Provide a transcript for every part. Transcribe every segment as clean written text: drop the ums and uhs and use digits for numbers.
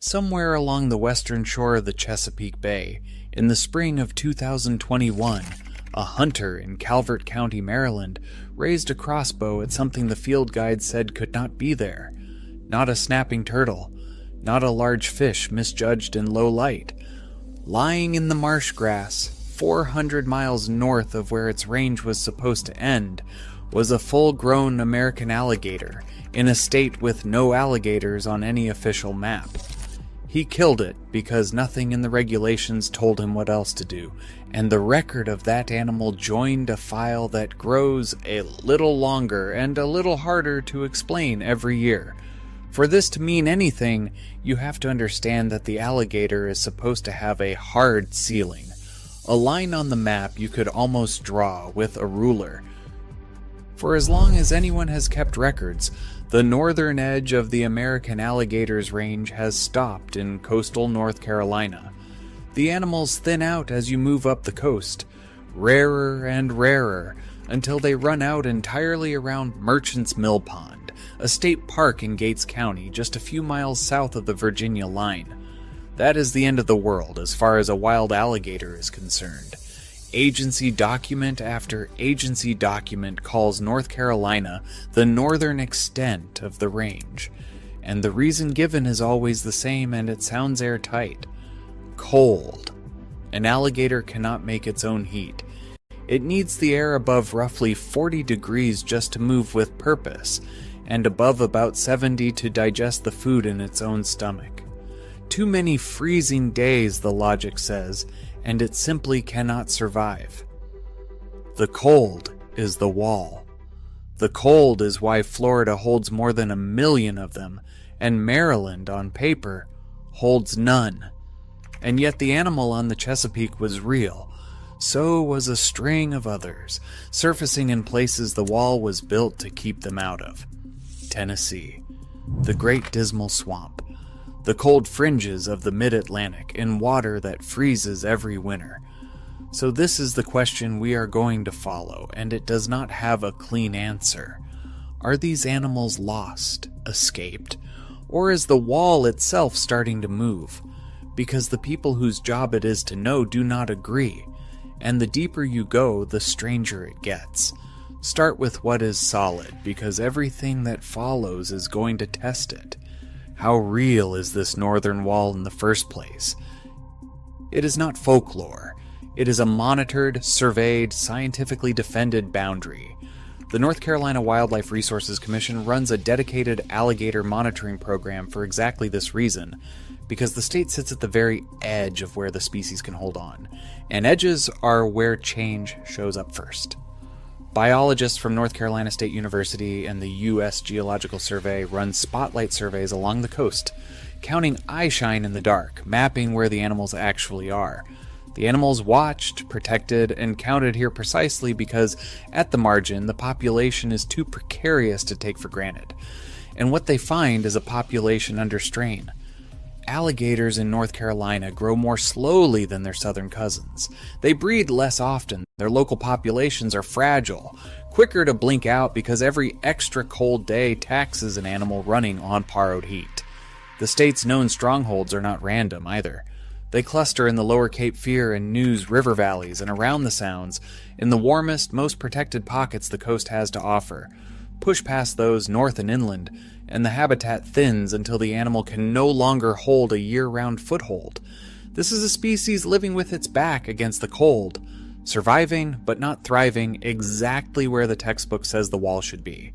Somewhere along the western shore of the Chesapeake Bay, in the spring of 2021, a hunter in Calvert County, Maryland, raised a crossbow at something the field guide said could not be there. Not a snapping turtle, not a large fish misjudged in low light. Lying in the marsh grass, 400 miles north of where its range was supposed to end, was a full-grown American alligator, in a state with no alligators on any official map. He killed it because nothing in the regulations told him what else to do, and the record of that animal joined a file that grows a little longer and a little harder to explain every year. For this to mean anything, you have to understand that the alligator is supposed to have a hard ceiling, a line on the map you could almost draw with a ruler. For as long as anyone has kept records, the northern edge of the American alligator's range has stopped in coastal North Carolina. The animals thin out as you move up the coast, rarer and rarer, until they run out entirely around Merchant's Mill Pond, a state park in Gates County just a few miles south of the Virginia line. That is the end of the world as far as a wild alligator is concerned. Agency document after agency document calls North Carolina the northern extent of the range, and the reason given is always the same, and it sounds airtight. Cold. An alligator cannot make its own heat. It needs the air above roughly 40 degrees just to move with purpose, and above about 70 to digest the food in its own stomach. Too many freezing days, the logic says, and it simply cannot survive. The cold is the wall. The cold is why Florida holds more than 1 million of them, and Maryland, on paper, holds none. And yet the animal on the Chesapeake was real. So was a string of others, surfacing in places the wall was built to keep them out of. Tennessee, the Great Dismal Swamp, the cold fringes of the mid-Atlantic in water that freezes every winter. So this is the question we are going to follow, and it does not have a clean answer. Are these animals lost, escaped, or is the wall itself starting to move? Because the people whose job it is to know do not agree, and the deeper you go, the stranger it gets. Start with what is solid, because everything that follows is going to test it. How real is this northern wall in the first place? It is not folklore. It is a monitored, surveyed, scientifically defended boundary. The North Carolina Wildlife Resources Commission runs a dedicated alligator monitoring program for exactly this reason, because the state sits at the very edge of where the species can hold on, and edges are where change shows up first. Biologists from North Carolina State University and the U.S. Geological Survey run spotlight surveys along the coast, counting eyeshine in the dark, mapping where the animals actually are. The animals watched, protected, and counted here precisely because, at the margin, the population is too precarious to take for granted. And what they find is a population under strain. Alligators in North Carolina grow more slowly than their southern cousins. They breed less often. Their local populations are fragile, quicker to blink out because every extra cold day taxes an animal running on borrowed heat. The state's known strongholds are not random either. They cluster in the lower Cape Fear and Neuse river valleys and around the Sounds, in the warmest, most protected pockets the coast has to offer. Push past those north and inland, and the habitat thins until the animal can no longer hold a year-round foothold. This is a species living with its back against the cold, surviving but not thriving exactly where the textbook says the wall should be.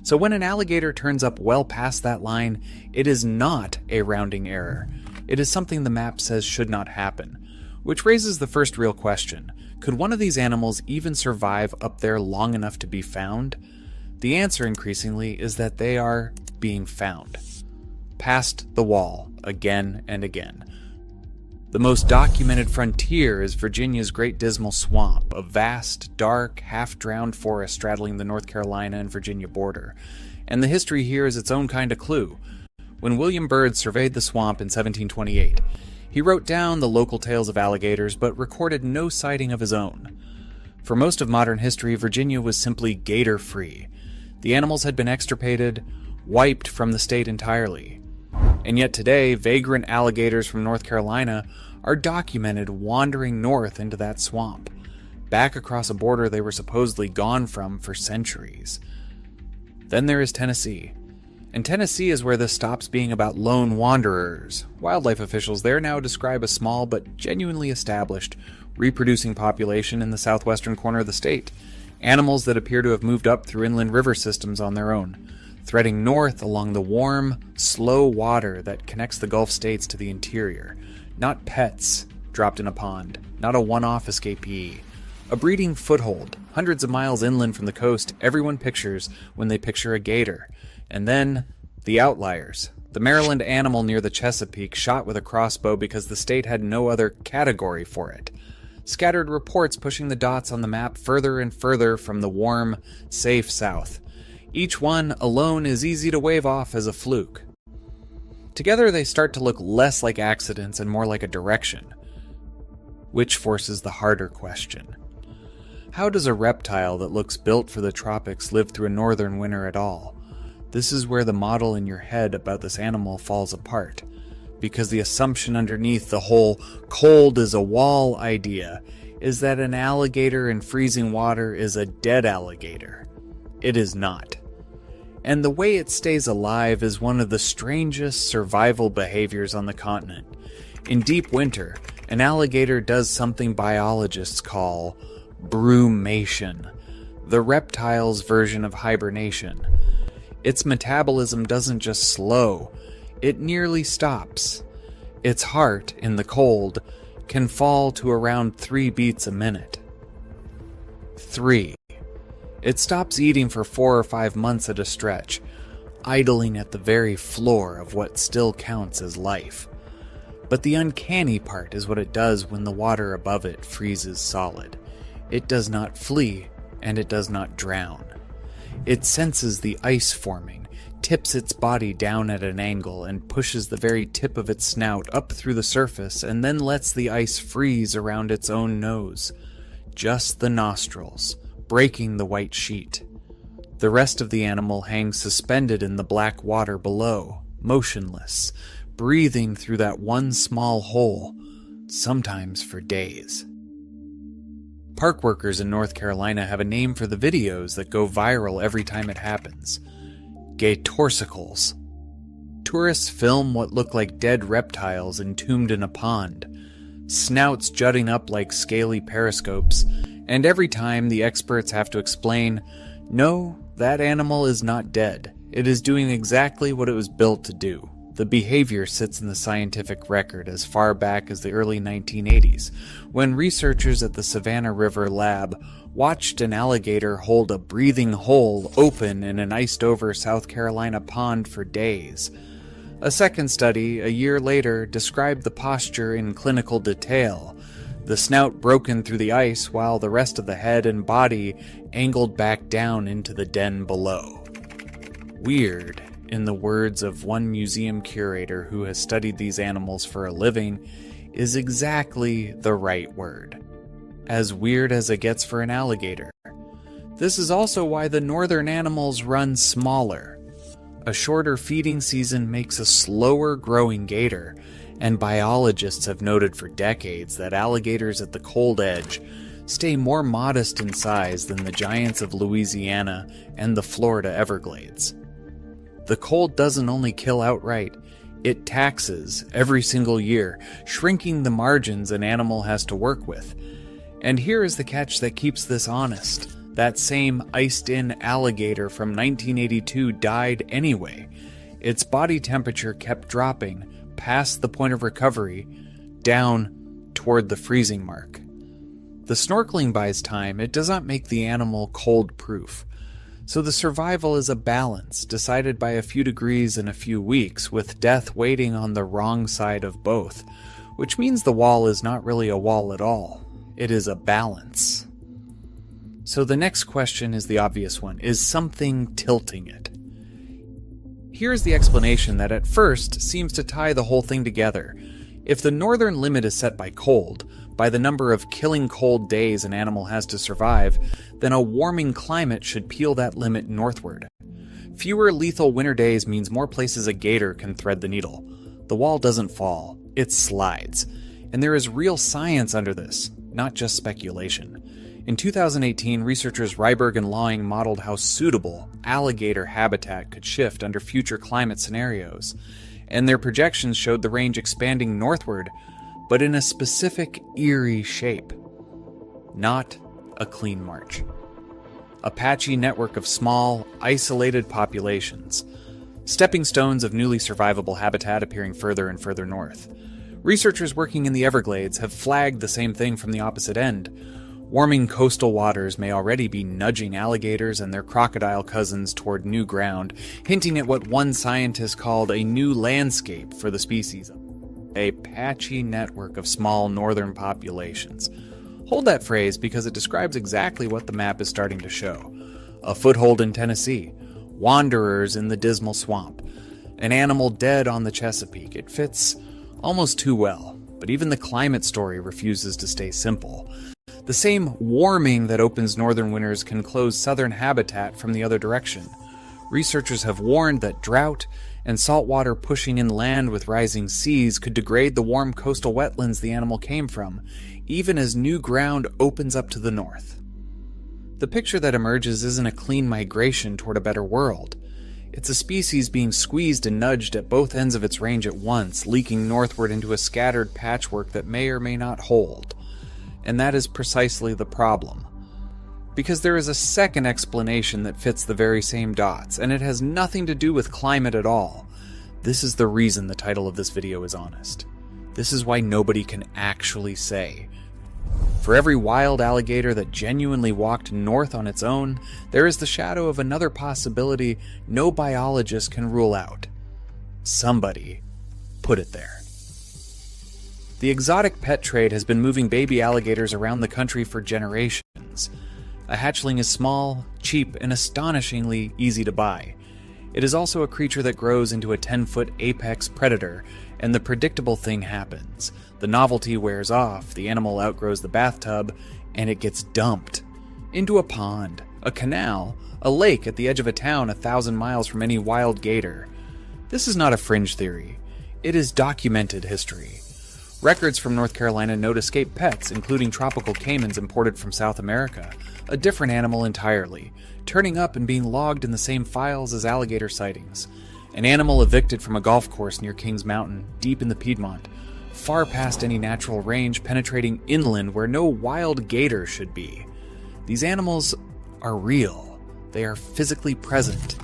So when an alligator turns up well past that line, it is not a rounding error. It is something the map says should not happen, which raises the first real question. Could one of these animals even survive up there long enough to be found? The answer, increasingly, is that they are being found. Past the wall, again and again. The most documented frontier is Virginia's Great Dismal Swamp, a vast, dark, half-drowned forest straddling the North Carolina and Virginia border. And the history here is its own kind of clue. When William Byrd surveyed the swamp in 1728, he wrote down the local tales of alligators, but recorded no sighting of his own. For most of modern history, Virginia was simply gator-free. The animals had been extirpated, wiped from the state entirely. And yet today, vagrant alligators from North Carolina are documented wandering north into that swamp, back across a border they were supposedly gone from for centuries. Then there is Tennessee. And Tennessee is where this stops being about lone wanderers. Wildlife officials there now describe a small but genuinely established reproducing population in the southwestern corner of the state. Animals that appear to have moved up through inland river systems on their own, threading north along the warm, slow water that connects the Gulf states to the interior. Not pets dropped in a pond, not a one-off escapee. A breeding foothold, hundreds of miles inland from the coast everyone pictures when they picture a gator. And then, the outliers. The Maryland animal near the Chesapeake shot with a crossbow because the state had no other category for it. Scattered reports pushing the dots on the map further and further from the warm, safe south. Each one alone is easy to wave off as a fluke. Together they start to look less like accidents and more like a direction. Which forces the harder question. How does a reptile that looks built for the tropics live through a northern winter at all? This is where the model in your head about this animal falls apart. Because the assumption underneath the whole cold is a wall idea is that an alligator in freezing water is a dead alligator. It is not. And the way it stays alive is one of the strangest survival behaviors on the continent. In deep winter, an alligator does something biologists call brumation, the reptile's version of hibernation. Its metabolism doesn't just slow, it nearly stops. Its heart, in the cold, can fall to around 3 beats a minute. 3. It stops eating for 4 or 5 months at a stretch, idling at the very floor of what still counts as life. But the uncanny part is what it does when the water above it freezes solid. It does not flee, and it does not drown. It senses the ice forming, tips its body down at an angle, and pushes the very tip of its snout up through the surface, and then lets the ice freeze around its own nose. Just the nostrils, breaking the white sheet. The rest of the animal hangs suspended in the black water below, motionless, breathing through that one small hole, sometimes for days. Park workers in North Carolina have a name for the videos that go viral every time it happens. Gatorsicles. Tourists film what look like dead reptiles entombed in a pond, snouts jutting up like scaly periscopes, and every time the experts have to explain, no, that animal is not dead. It is doing exactly what it was built to do. The behavior sits in the scientific record as far back as the early 1980s, when researchers at the Savannah River Lab watched an alligator hold a breathing hole open in an iced-over South Carolina pond for days. A second study, a year later, described the posture in clinical detail, the snout broken through the ice while the rest of the head and body angled back down into the den below. Weird, in the words of one museum curator who has studied these animals for a living, is exactly the right word. As weird as it gets for an alligator. This is also why the northern animals run smaller. A shorter feeding season makes a slower growing gator, and biologists have noted for decades that alligators at the cold edge stay more modest in size than the giants of Louisiana and the Florida Everglades. The cold doesn't only kill outright, it taxes every single year, shrinking the margins an animal has to work with. And here is the catch that keeps this honest. That same iced-in alligator from 1982 died anyway. Its body temperature kept dropping past the point of recovery, down toward the freezing mark. The snorkeling buys time, it does not make the animal cold-proof. So the survival is a balance, decided by a few degrees in a few weeks, with death waiting on the wrong side of both, which means the wall is not really a wall at all. It is a balance. So the next question is the obvious one. Is something tilting it? Here's the explanation that at first seems to tie the whole thing together. If the northern limit is set by cold, by the number of killing cold days an animal has to survive, then a warming climate should peel that limit northward. Fewer lethal winter days means more places a gator can thread the needle. The wall doesn't fall, it slides. And there is real science under this, not just speculation. In 2018, researchers Ryberg and Lawing modeled how suitable alligator habitat could shift under future climate scenarios, and their projections showed the range expanding northward, but in a specific eerie shape. Not a clean march. A patchy network of small, isolated populations. Stepping stones of newly survivable habitat appearing further and further north. Researchers working in the Everglades have flagged the same thing from the opposite end. Warming coastal waters may already be nudging alligators and their crocodile cousins toward new ground, hinting at what one scientist called a new landscape for the species. A patchy network of small northern populations. Hold that phrase because it describes exactly what the map is starting to show. A foothold in Tennessee, wanderers in the dismal swamp, an animal dead on the Chesapeake. It fits almost too well, but even the climate story refuses to stay simple. The same warming that opens northern winters can close southern habitat from the other direction. Researchers have warned that drought and saltwater pushing inland with rising seas could degrade the warm coastal wetlands the animal came from, even as new ground opens up to the north. The picture that emerges isn't a clean migration toward a better world. It's a species being squeezed and nudged at both ends of its range at once, leaking northward into a scattered patchwork that may or may not hold. And that is precisely the problem. Because there is a second explanation that fits the very same dots, and it has nothing to do with climate at all. This is the reason the title of this video is honest. This is why nobody can actually say. For every wild alligator that genuinely walked north on its own, there is the shadow of another possibility no biologist can rule out. Somebody put it there. The exotic pet trade has been moving baby alligators around the country for generations. A hatchling is small, cheap, and astonishingly easy to buy. It is also a creature that grows into a 10-foot apex predator, and the predictable thing happens. The novelty wears off, the animal outgrows the bathtub, and it gets dumped. Into a pond, a canal, a lake at the edge of a town 1,000 miles from any wild gator. This is not a fringe theory. It is documented history. Records from North Carolina note escaped pets, including tropical caimans imported from South America, a different animal entirely, turning up and being logged in the same files as alligator sightings. An animal evicted from a golf course near Kings Mountain, deep in the Piedmont, far past any natural range, penetrating inland where no wild gator should be. These animals are real. They are physically present.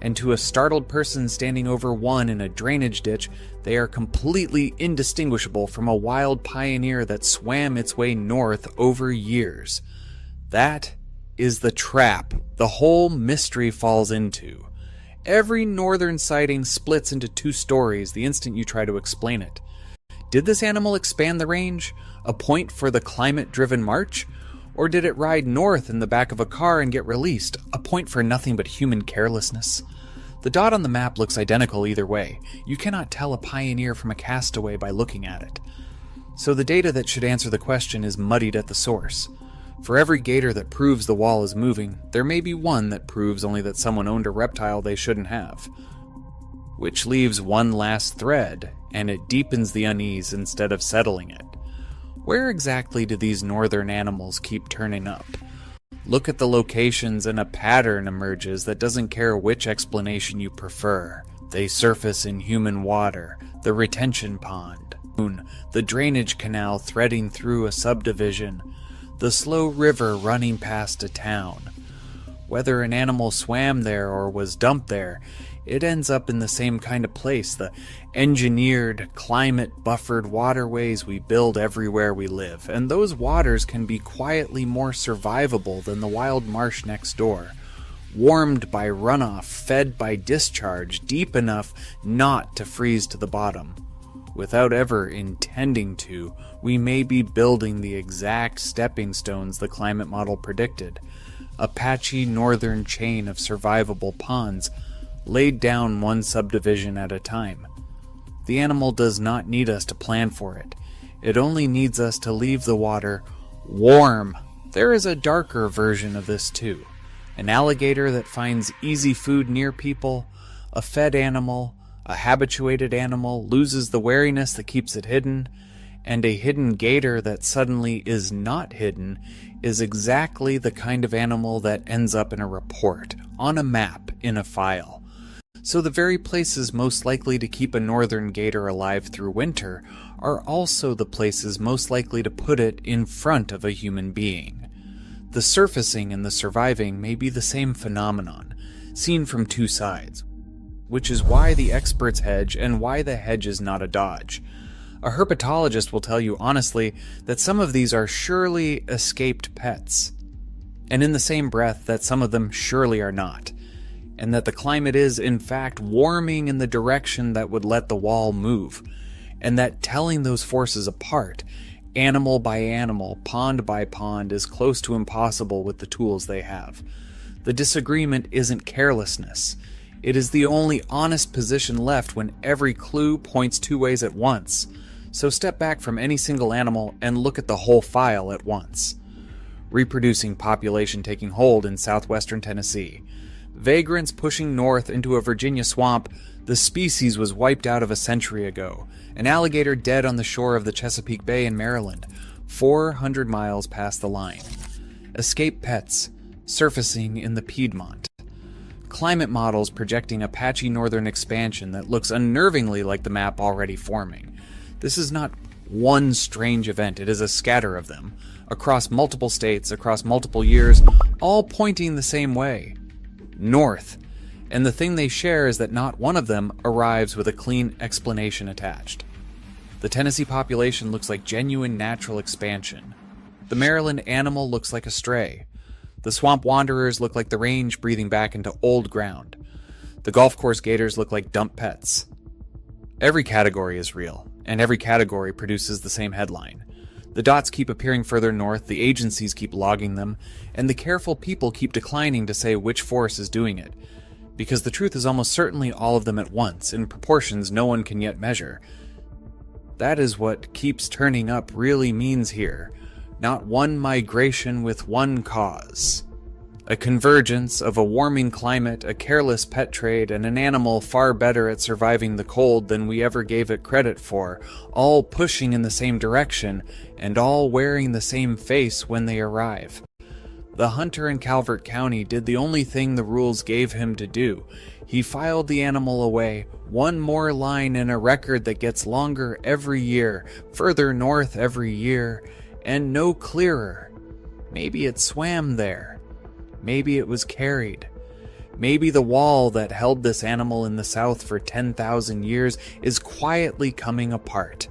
And to a startled person standing over one in a drainage ditch, they are completely indistinguishable from a wild pioneer that swam its way north over years. That is the trap the whole mystery falls into. Every northern sighting splits into two stories the instant you try to explain it. Did this animal expand the range, a point for the climate-driven march? Or did it ride north in the back of a car and get released, a point for nothing but human carelessness? The dot on the map looks identical either way. You cannot tell a pioneer from a castaway by looking at it. So the data that should answer the question is muddied at the source. For every gator that proves the wall is moving, there may be one that proves only that someone owned a reptile they shouldn't have. Which leaves one last thread, and it deepens the unease instead of settling it. Where exactly do these northern animals keep turning up? Look at the locations and a pattern emerges that doesn't care which explanation you prefer. They surface in human water, the retention pond, the drainage canal threading through a subdivision, the slow river running past a town. Whether an animal swam there or was dumped there, it ends up in the same kind of place, the engineered, climate-buffered waterways we build everywhere we live, and those waters can be quietly more survivable than the wild marsh next door. Warmed by runoff, fed by discharge, deep enough not to freeze to the bottom. Without ever intending to, we may be building the exact stepping stones the climate model predicted. A patchy northern chain of survivable ponds, laid down one subdivision at a time. The animal does not need us to plan for it. It only needs us to leave the water warm. There is a darker version of this too. An alligator that finds easy food near people, a fed animal, a habituated animal loses the wariness that keeps it hidden, and a hidden gator that suddenly is not hidden is exactly the kind of animal that ends up in a report, on a map, in a file. So the very places most likely to keep a northern gator alive through winter are also the places most likely to put it in front of a human being. The surfacing and the surviving may be the same phenomenon, seen from two sides, which is why the experts hedge and why the hedge is not a dodge. A herpetologist will tell you honestly that some of these are surely escaped pets, and in the same breath that some of them surely are not, and that the climate is, in fact, warming in the direction that would let the wall move, and that telling those forces apart, animal by animal, pond by pond, is close to impossible with the tools they have. The disagreement isn't carelessness. It is the only honest position left when every clue points two ways at once. So step back from any single animal and look at the whole file at once. Reproducing population taking hold in southwestern Tennessee. Vagrants pushing north into a Virginia swamp. The species was wiped out of a century ago. An alligator dead on the shore of the Chesapeake Bay in Maryland, 400 miles past the line. Escaped pets surfacing in the Piedmont. Climate models projecting a patchy northern expansion that looks unnervingly like the map already forming. This is not one strange event, it is a scatter of them, across multiple states, across multiple years, all pointing the same way. North. And the thing they share is that not one of them arrives with a clean explanation attached. The Tennessee population looks like genuine natural expansion. The Maryland animal looks like a stray. The swamp wanderers look like the range breathing back into old ground. The golf course gators look like dump pets. Every category is real, and every category produces the same headline. The dots keep appearing further north, the agencies keep logging them, and the careful people keep declining to say which force is doing it, because the truth is almost certainly all of them at once, in proportions no one can yet measure. That is what keeps turning up really means here, not one migration with one cause. A convergence of a warming climate, a careless pet trade, and an animal far better at surviving the cold than we ever gave it credit for, all pushing in the same direction, and all wearing the same face when they arrive. The hunter in Calvert County did the only thing the rules gave him to do. He filed the animal away, one more line in a record that gets longer every year, further north every year, and no clearer. Maybe it swam there. Maybe it was carried. Maybe the wall that held this animal in the south for 10,000 years is quietly coming apart.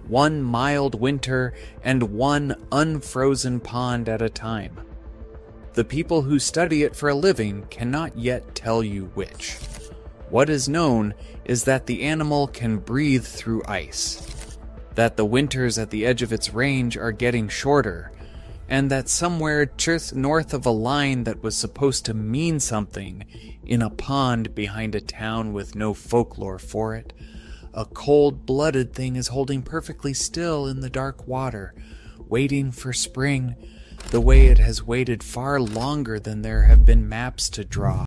One mild winter and one unfrozen pond at a time. The people who study it for a living cannot yet tell you which. What is known is that the animal can breathe through ice, that the winters at the edge of its range are getting shorter, and that somewhere just north of a line that was supposed to mean something, in a pond behind a town with no folklore for it, a cold-blooded thing is holding perfectly still in the dark water, waiting for spring, the way it has waited far longer than there have been maps to draw.